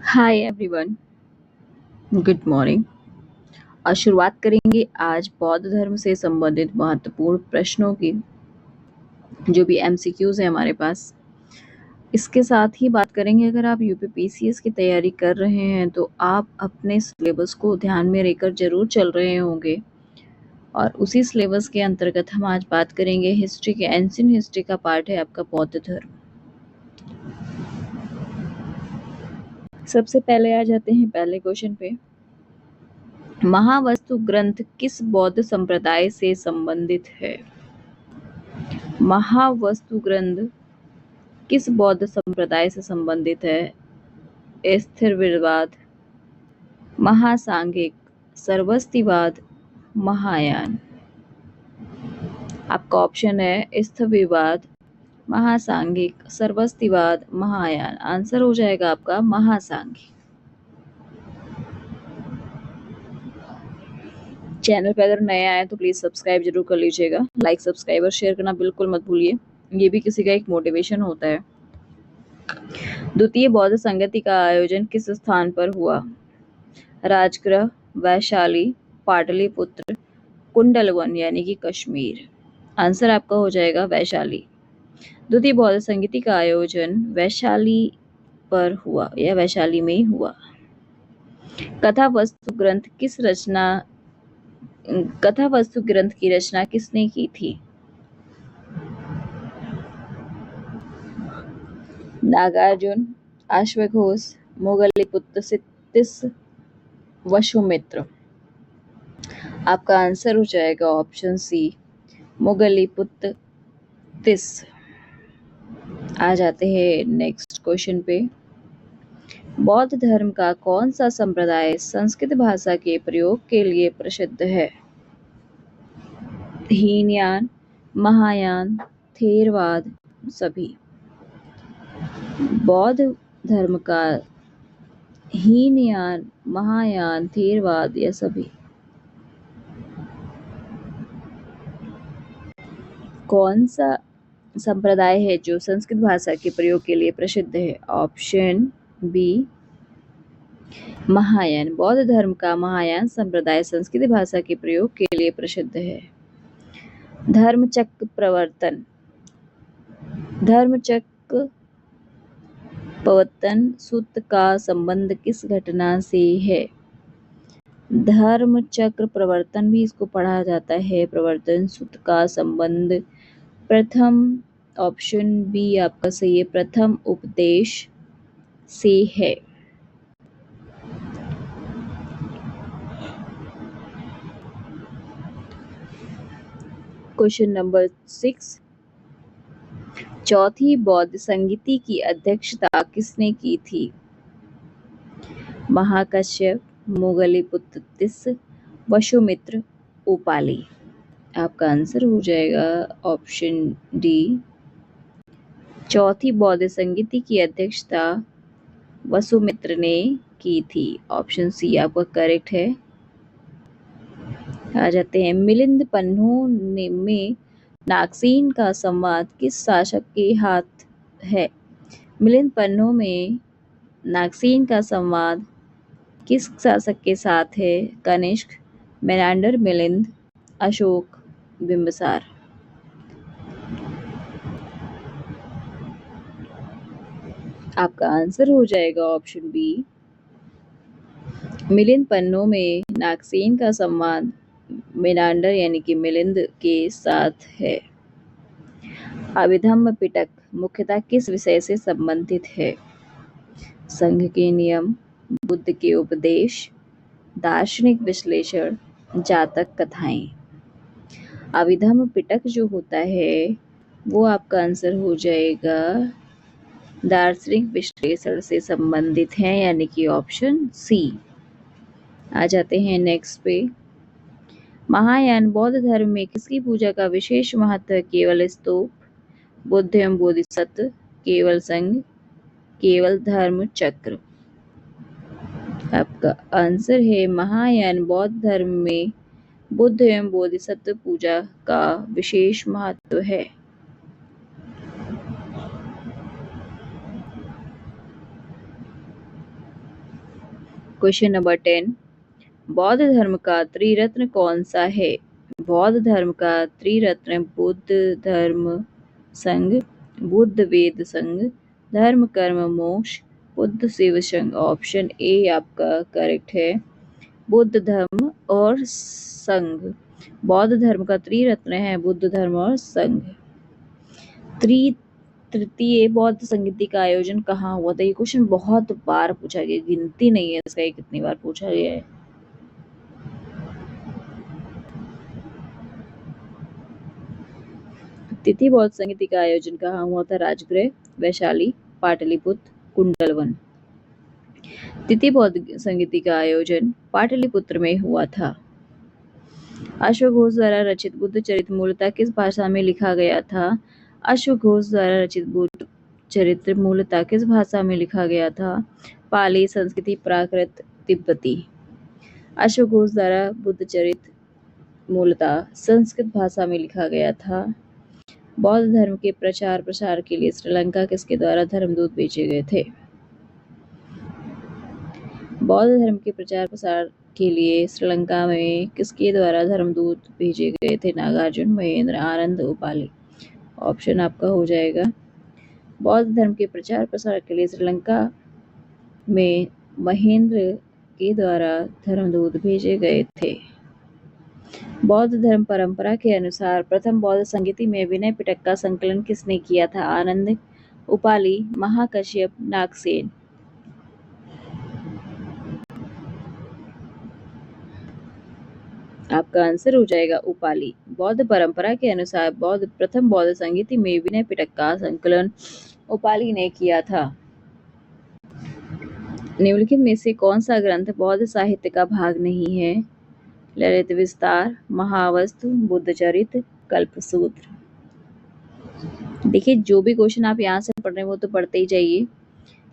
Hi everyone, good morning. आज शुरुआत करेंगे आज बौद्ध धर्म से संबंधित महत्वपूर्ण प्रश्नों की, जो भी एमसीक्यूज है हमारे पास। इसके साथ ही बात करेंगे, अगर आप यूपीपीसीएस की तैयारी कर रहे हैं तो आप अपने सिलेबस को ध्यान में रखकर जरूर चल रहे होंगे। और उसी सिलेबस के अंतर्गत हम आज बात करेंगे हिस्ट्री के। एंशिएंट हिस्ट्री का पार्ट है आपका बौद्ध धर्म। सबसे पहले आ जाते हैं पहले क्वेश्चन पे। महावस्तु ग्रंथ किस बौद्ध संप्रदाय से संबंधित है? महावस्तु ग्रंथ किस बौद्ध संप्रदाय से संबंधित है? स्थिरवाद, महासांघिक, सर्वस्तिवाद, महायान। आपका ऑप्शन है स्थिरवाद, महासांघिक, सर्वस्तिवाद, महायान। आंसर हो जाएगा आपका महासांघिक। चैनल पे अगर नया आए तो प्लीज सब्सक्राइब जरूर कर लीजिएगा। लाइक, सब्सक्राइब और शेयर करना बिल्कुल मत भूलिए, ये भी किसी का एक मोटिवेशन होता है। द्वितीय बौद्ध संगति का आयोजन किस स्थान पर हुआ? राजगृह, वैशाली, पाटलिपुत्र, कुंडलवन यानी कि कश्मीर। आंसर आपका हो जाएगा वैशाली। द्वितीय बौद्ध संगति का आयोजन वैशाली पर हुआ या वैशाली में हुआ। कथा वस्तु ग्रंथ की रचना किसने की थी? नागार्जुन, अश्वघोष, मोगलीपुत्र तिस, वसुमित्र। आपका आंसर हो जाएगा ऑप्शन सी, मोगलीपुत्र तिस। आ जाते हैं नेक्स्ट क्वेश्चन पे। बौद्ध धर्म का कौन सा संप्रदाय संस्कृत भाषा के प्रयोग के लिए प्रसिद्ध है? हीनयान, महायान, थेरवाद, सभी। बौद्ध धर्म का हीनयान, महायान, थेरवाद या सभी? कौन सा संप्रदाय है जो संस्कृत भाषा के प्रयोग के लिए प्रसिद्ध है? Option B, Mahayana. बौद्ध धर्म का महायान संप्रदाय संस्कृत भाषा के प्रयोग के लिए प्रसिद्ध है। धर्मचक्र प्रवर्तन सूत्र का संबंध किस घटना से है? धर्मचक्र प्रवर्तन भी इसको पढ़ा जाता है। प्रवर्तन सूत्र का संबंध प्रथम, ऑप्शन बी आपका सही है, प्रथम उपदेश से है। Question number 6। चौथी बौद्ध संगति की अध्यक्षता किसने की थी? महाकश्यप, मोगलीपुत्र तिस, वसुमित्र, उपाली। आपका आंसर हो जाएगा ऑप्शन डी, चौथी बौद्ध संगति की अध्यक्षता वसुमित्र ने की थी। ऑप्शन सी आपका करेक्ट है। आ जाते हैं मिलिंद पन्नों में नागसेन का संवाद किस शासक के हाथ है? मिलिंद पन्नों में नागसेन का संवाद किस शासक के साथ है? कनिष्क, मेनांडर मिलिंद, अशोक, बिंबिसार। आपका आंसर हो जाएगा ऑप्शन बी, मिलिंद पन्नों में नागसेन का संवाद मेनांडर यानी कि मिलिंद के साथ है। अभिधम्म पिटक मुख्यतः किस विषय से संबंधित है? संघ के नियम, बुद्ध के उपदेश, दार्शनिक विश्लेषण, जातक कथाएं। अभिधम्म पिटक जो होता है वो आपका आंसर हो जाएगा दार्शनिक विश्लेषण से संबंधित है, यानी कि ऑप्शन सी। आ जाते हैं नेक्स्ट पे। महायान बौद्ध धर्म में किसकी पूजा का विशेष महत्व है? केवल स्तूप, बुद्ध एवं बोधिसत्व, केवल संघ, केवल धर्म चक्र। आपका आंसर है महायान बौद्ध धर्म में बुद्ध एवं बोधिसत्व पूजा का विशेष महत्व है। क्वेश्चन नंबर 10, बौद्ध धर्म का त्रिरत्न कौन सा है? बौद्ध धर्म का त्रिरत्न बुद्ध धर्म संघ, बुद्ध वेद संघ, धर्म कर्म मोक्ष, बुद्ध शिव संघ। ऑप्शन ए आपका करेक्ट है, बुद्ध धर्म और संघ। बौद्ध धर्म का त्रिरत्न है बुद्ध धर्म और संघ। तृतीय बौद्ध संगीति का आयोजन कहाँ हुआ था? ये क्वेश्चन बहुत बार पूछा गया, गिनती नहीं है इसका कितनी बार पूछा गया है। तृतीय बौद्ध संगीति का आयोजन कहाँ हुआ था? राजगृह, वैशाली, पाटलिपुत्र, कुंडलवन। तृतीय बौद्ध संगीति का आयोजन पाटलिपुत्र में हुआ था। अश्वघोष द्वारा रचित बुद्ध चरित्र मूलतः किस भाषा में लिखा गया था? अश्वघोष द्वारा रचित बुद्ध चरित्र मूलतः किस भाषा में लिखा गया था? पाली, संस्कृत, प्राकृत, तिब्बती। अश्वघोष द्वारा बुद्ध चरित्र मूलतः संस्कृत भाषा में लिखा गया था। बौद्ध धर्म के प्रचार प्रसार के लिए श्रीलंका किसके द्वारा धर्मदूत भेजे गए थे? बौद्ध धर्म के प्रचार प्रसार के लिए श्रीलंका में किसके द्वारा धर्मदूत भेजे गए थे? नागार्जुन, महेंद्र, आनंद, उपाली। ऑप्शन आपका हो जाएगा, बौद्ध धर्म के प्रचार प्रसार के लिए श्रीलंका में महेंद्र के द्वारा धर्मदूत भेजे गए थे। बौद्ध धर्म परंपरा के अनुसार प्रथम बौद्ध संगीति में विनय पिटक का संकलन किसने किया था? आनंद, उपाली, महाकश्यप, नागसेन। आपका आंसर हो जाएगा उपाली। बौद्ध परंपरा के अनुसार प्रथम बौद्ध संगीति में विनय पिटक का संकलन उपाली ने किया था। निम्नलिखित में से कौन सा ग्रंथ बौद्ध साहित्य का भाग नहीं है? ललित विस्तार, महावस्तु, बुद्धचरित, कल्पसूत्र। देखिए, जो भी क्वेश्चन आप यहाँ से पढ़ रहे हैं वो तो पढ़ते ही जाइए,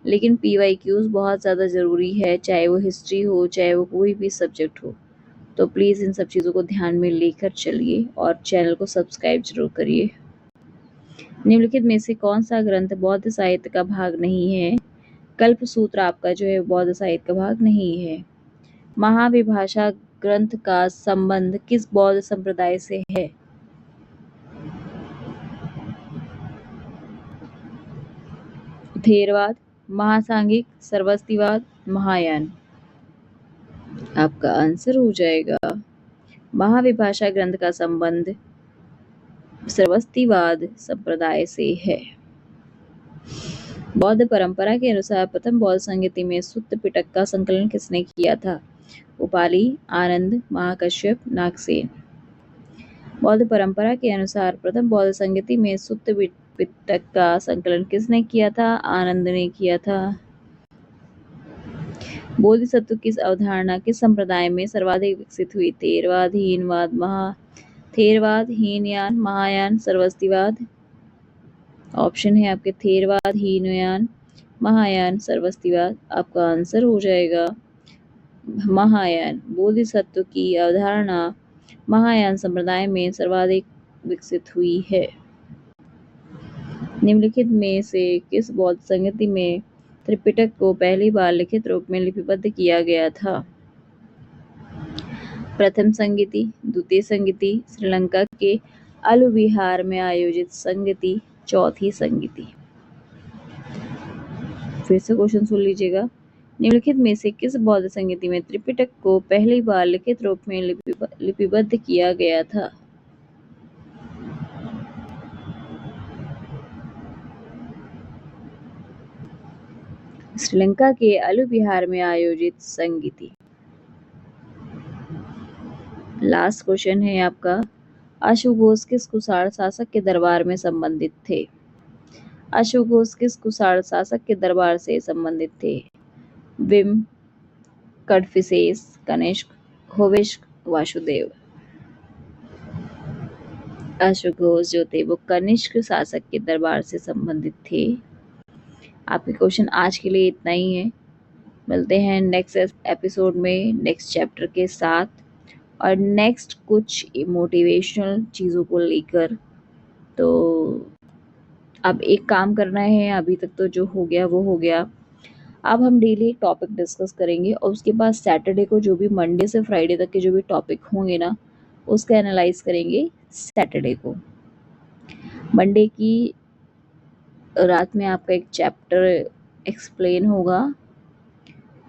लेकिन PYQs बहुत ज़्यादा ज़रूरी है, चाहे वो हिस्ट्री हो, चाहे वो कोई भी सब्जेक्ट हो। तो प्लीज़ इन सब चीज़ों को ध्यान में लेकर चलिए और चैनल को सब्सक्राइब जरूर करिए। निम्नलिखित में से कौन सा ग्रंथ बौद्ध साहित्य का भाग नहीं है? कल्पसूत्र आपका जो है बौद्ध साहित्य का भाग नहीं है। महाविभाषा ग्रंथ का संबंध किस बौद्ध संप्रदाय से है? थेरवाद, महासांघिक, सरस्वतीवाद, महायान। आपका आंसर हो जाएगा, महाविभाषा ग्रंथ का संबंध सरस्वतीवाद संप्रदाय से है। बौद्ध परंपरा के अनुसार प्रथम बौद्ध संगीति में सुत्त पिटक का संकलन किसने किया था? उपाली, आनंद, महाकश्यप, नागसेन। बौद्ध परंपरा के अनुसार प्रथम बौद्ध संगीति में सुत्त पिटक का संकलन किसने किया था? आनंद ने किया था। बोधिसत्व किस अवधारणा किस संप्रदाय में सर्वाधिक विकसित हुई? थेरवाद, हीनयान, महायान, सरस्वतीवाद। ऑप्शन है आपके थेरवाद, हीनयान, महायान, सरस्वतीवाद। आपका आंसर हो जाएगा महायान। बोधिसत्व की अवधारणा महायान संप्रदाय में सर्वाधिक विकसित हुई है। निम्नलिखित में से किस बौद्ध संगीति में त्रिपिटक को पहली बार लिखित रूप में लिपिबद्ध किया गया था? प्रथम संगीति, द्वितीय संगीति, श्रीलंका के अलुविहार में आयोजित संगीति, चौथी संगीति। फिर से क्वेश्चन सुन लीजिएगा, निम्नलिखित में से किस बौद्ध संगीति में त्रिपिटक को पहली बार लिखित रूप में लिपिबद्ध किया गया था? श्रीलंका के अलुविहार में आयोजित संगीति। लास्ट क्वेश्चन है आपका, अश्वघोष किस कुषाण शासक के दरबार में संबंधित थे? अश्वघोष किस कुषाण शासक के दरबार से संबंधित थे? विम, कड़फिसेस, कनिष्क, होविष्क, वासुदेव। अश्वघोष जो थे वो कनिष्क शासक के दरबार से संबंधित थे। आपके क्वेश्चन आज के लिए इतना ही है। मिलते हैं नेक्स्ट एपिसोड में नेक्स्ट चैप्टर के साथ और नेक्स्ट कुछ मोटिवेशनल चीज़ों को लेकर। तो अब एक काम करना है, अभी तक तो जो हो गया वो हो गया, अब हम डेली एक टॉपिक डिस्कस करेंगे और उसके बाद सैटरडे को जो भी मंडे से फ्राइडे तक के जो भी टॉपिक होंगे ना, उसका एनालाइज करेंगे सैटरडे को। मंडे की रात में आपका एक चैप्टर एक्सप्लेन होगा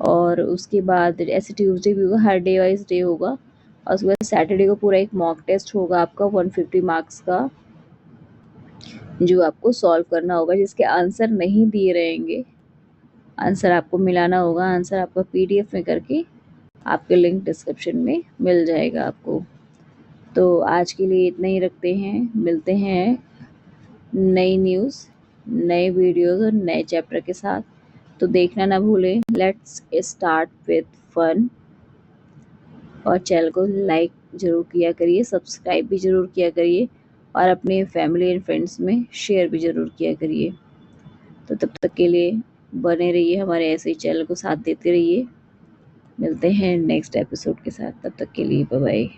और उसके बाद ऐसे ट्यूसडे भी होगा, हर डे वाइज डे होगा। और उसके बाद सैटरडे को पूरा एक मॉक टेस्ट होगा आपका 150 मार्क्स का, जो आपको सॉल्व करना होगा, जिसके आंसर नहीं दिए रहेंगे। आंसर आपको मिलाना होगा, आंसर आपका पीडीएफ में करके आपके लिंक डिस्क्रिप्शन में मिल जाएगा आपको। तो आज के लिए इतना ही रखते हैं, मिलते हैं नई न्यूज़, नए वीडियोस और नए चैप्टर के साथ। तो देखना ना भूलें। Let's start with fun. और चैनल को लाइक ज़रूर किया करिए, सब्सक्राइब भी ज़रूर किया करिए और अपने फैमिली एंड फ्रेंड्स में शेयर भी ज़रूर किया करिए। तो तब तक के लिए बने रहिए, हमारे ऐसे ही चैनल को साथ देते रहिए। मिलते हैं नेक्स्ट एपिसोड के साथ, तब तक के लिए बाय बाय।